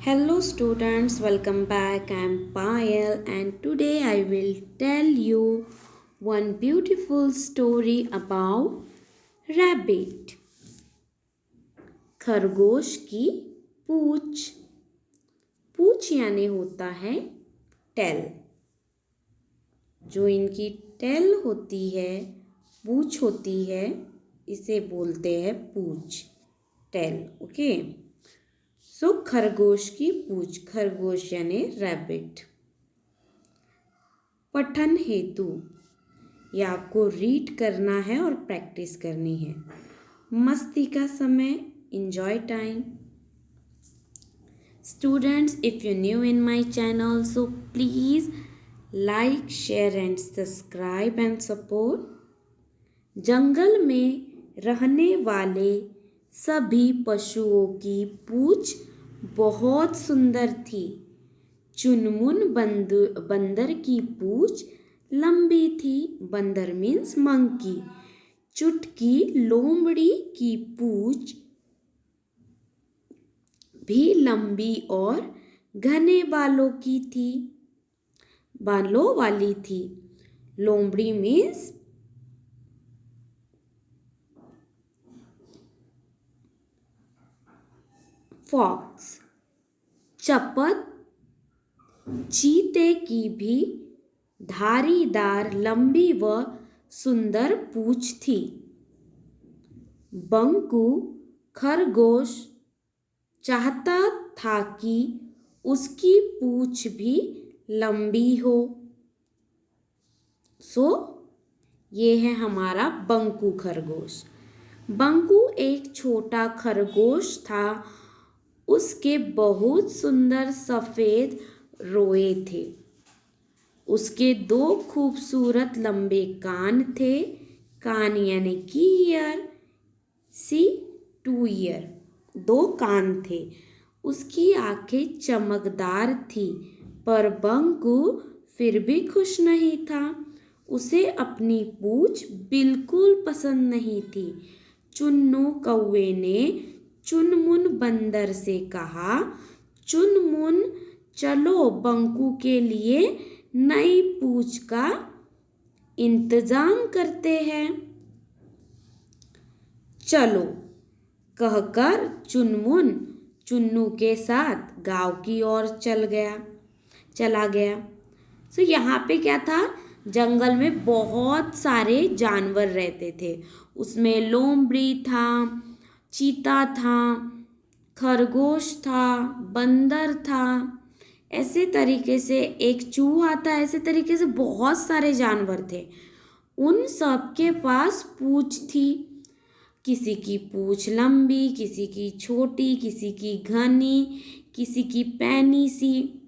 Hello students, welcome back. I'm Payal and today I will tell you one beautiful story about rabbit. खरगोश की पूछ। पूछ यानी होता है टेल। जो इनकी टेल होती है, पूछ होती है, इसे बोलते हैं पूछ, टेल। ओके। सो खरगोश की पूछ, खरगोश यानी रैबिट। पठन हेतु, ये आपको रीड करना है और प्रैक्टिस करनी है। मस्ती का समय, enjoy time. Students, if you're new in my channel, so please like, share and subscribe and support. जंगल में रहने वाले सभी पशुओं की पूंछ बहुत सुंदर थी। चुनमुन बंदर की पूंछ लंबी थी। बंदर मीन्स मंकी। चुटकी लोमड़ी की पूंछ भी लंबी और घने बालों वाली थी। लोमड़ी मीन्स फॉक्स। चपत चीते की भी धारीदार लंबी व सुंदर पूंछ थी। बंकू खरगोश चाहता था कि उसकी पूंछ भी लंबी हो। ये है हमारा बंकू खरगोश। बंकू एक छोटा खरगोश था। उसके बहुत सुंदर सफेद रोए थे। उसके दो खूबसूरत लंबे कान थे। कान यानी कि ईयर, सी टू ईयर, दो कान थे। उसकी आंखें चमकदार थी, पर बंकू फिर भी खुश नहीं था। उसे अपनी पूंछ बिल्कुल पसंद नहीं थी। चुन्नू कौवे ने चुनमुन बंदर से कहा, चुनमुन चलो बंकू के लिए नई पूंछ का इंतजाम करते हैं। चलो कहकर चुनमुन चुन्नू के साथ गांव की ओर चला गया। यहाँ पे क्या था, जंगल में बहुत सारे जानवर रहते थे। उसमें लोमड़ी था, चीता था, खरगोश था, बंदर था, ऐसे तरीके से एक चूहा था। ऐसे तरीके से बहुत सारे जानवर थे। उन सब के पास पूंछ थी। किसी की पूंछ लंबी, किसी की छोटी, किसी की घनी, किसी की पैनी सी।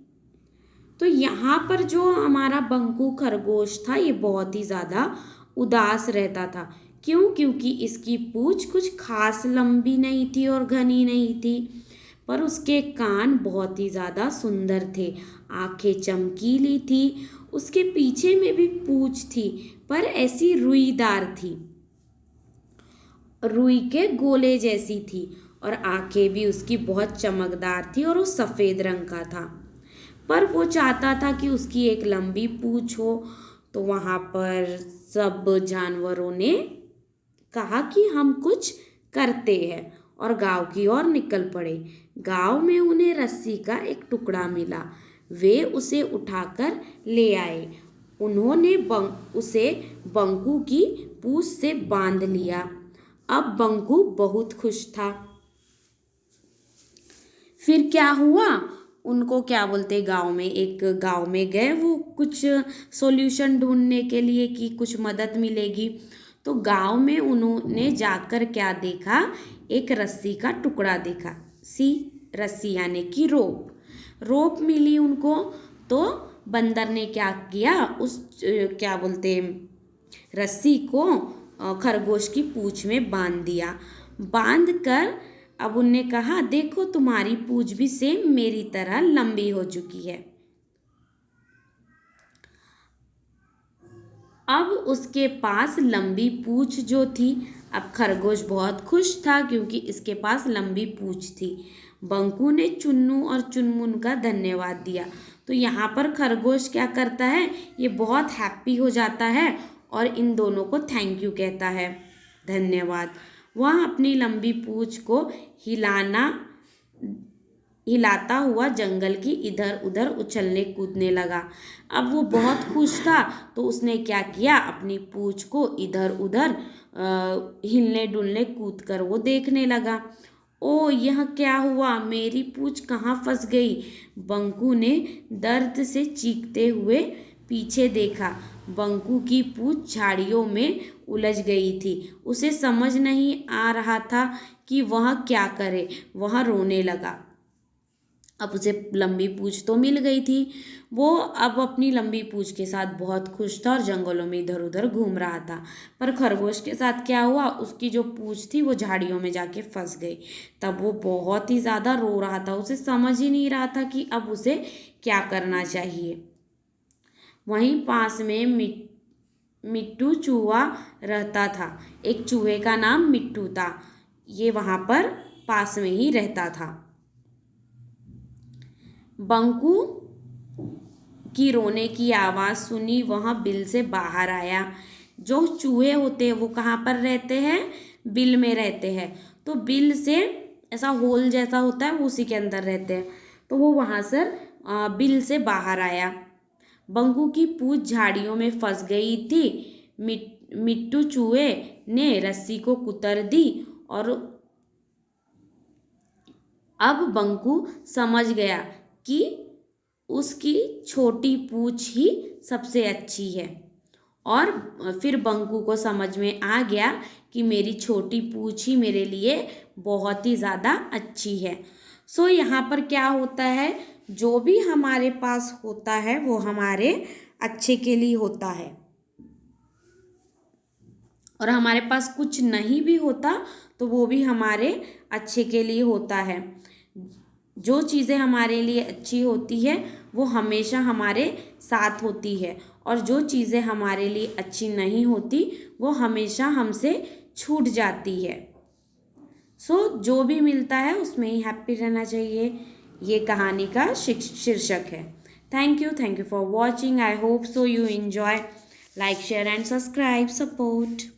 तो यहाँ पर जो हमारा बंकू खरगोश था, ये बहुत ही ज़्यादा उदास रहता था। क्यों? क्योंकि इसकी पूंछ कुछ खास लंबी नहीं थी और घनी नहीं थी, पर उसके कान बहुत ही ज़्यादा सुंदर थे, आंखें चमकीली थी। उसके पीछे में भी पूंछ थी, पर ऐसी रुईदार थी, रुई के गोले जैसी थी, और आंखें भी उसकी बहुत चमकदार थी और वो सफ़ेद रंग का था। पर वो चाहता था कि उसकी एक लंबी पूंछ हो। तो वहाँ पर सब जानवरों ने कहा कि हम कुछ करते हैं, और गांव की ओर निकल पड़े। गांव में उन्हें रस्सी का एक टुकड़ा मिला। वे उसे उठाकर ले आए। उन्होंने उसे बंकू की पूंछ से बांध लिया। अब बंकू बहुत खुश था। फिर क्या हुआ, उनको क्या बोलते, गांव में गए वो कुछ सॉल्यूशन ढूंढने के लिए कि कुछ मदद मिलेगी। तो गांव में उन्होंने जाकर क्या देखा, एक रस्सी का टुकड़ा देखा। रस्सी यानी कि रोप मिली उनको। तो बंदर ने क्या किया, उस रस्सी को खरगोश की पूंछ में बांध दिया। बांध कर अब उनने कहा, देखो तुम्हारी पूंछ भी सेम मेरी तरह लंबी हो चुकी है। अब उसके पास लंबी पूंछ जो थी, अब खरगोश बहुत खुश था क्योंकि इसके पास लंबी पूंछ थी। बंकू ने चुन्नू और चुनमुन का धन्यवाद दिया। तो यहाँ पर खरगोश क्या करता है, ये बहुत हैप्पी हो जाता है और इन दोनों को थैंक यू कहता है, धन्यवाद। वह अपनी लंबी पूंछ को हिलाता हुआ जंगल की इधर उधर उछलने कूदने लगा। अब वो बहुत खुश था, तो उसने क्या किया, अपनी पूंछ को इधर उधर हिलने डुलने कूद कर वो देखने लगा। ओ यह क्या हुआ, मेरी पूंछ कहाँ फंस गई। बंकू ने दर्द से चीखते हुए पीछे देखा। बंकू की पूंछ झाड़ियों में उलझ गई थी। उसे समझ नहीं आ रहा था कि वह क्या करे। वह रोने लगा। अब उसे लंबी पूंछ तो मिल गई थी। वो अब अपनी लंबी पूंछ के साथ बहुत खुश था और जंगलों में इधर उधर घूम रहा था। पर खरगोश के साथ क्या हुआ, उसकी जो पूंछ थी वो झाड़ियों में जाके फंस गई। तब वो बहुत ही ज़्यादा रो रहा था। उसे समझ ही नहीं रहा था कि अब उसे क्या करना चाहिए। वहीं पास में मिट्टू चूहा रहता था। एक चूहे का नाम मिट्टू था। ये वहाँ पर पास में ही रहता था। बंकू की रोने की आवाज़ सुनी वह बिल से बाहर आया। जो चूहे होते हैं वो कहाँ पर रहते हैं, बिल में रहते हैं। तो बिल से ऐसा होल जैसा होता है, वो उसी के अंदर रहते हैं। तो वो वहाँ से बिल से बाहर आया। बंकू की पूंछ झाड़ियों में फंस गई थी। मिट्टू चूहे ने रस्सी को कुतर दी और अब बंकू समझ गया कि उसकी छोटी पूंछ ही सबसे अच्छी है। और फिर बंकू को समझ में आ गया कि मेरी छोटी पूंछ ही मेरे लिए बहुत ही ज़्यादा अच्छी है। सो यहाँ पर क्या होता है, जो भी हमारे पास होता है वो हमारे अच्छे के लिए होता है। और हमारे पास कुछ नहीं भी होता तो वो भी हमारे अच्छे के लिए होता है। जो चीज़ें हमारे लिए अच्छी होती है वो हमेशा हमारे साथ होती है, और जो चीज़ें हमारे लिए अच्छी नहीं होती वो हमेशा हमसे छूट जाती है। सो जो भी मिलता है उसमें ही हैप्पी रहना चाहिए। ये कहानी का शीर्षक है। Thank you for watching. I hope so you enjoy. Like share and subscribe support.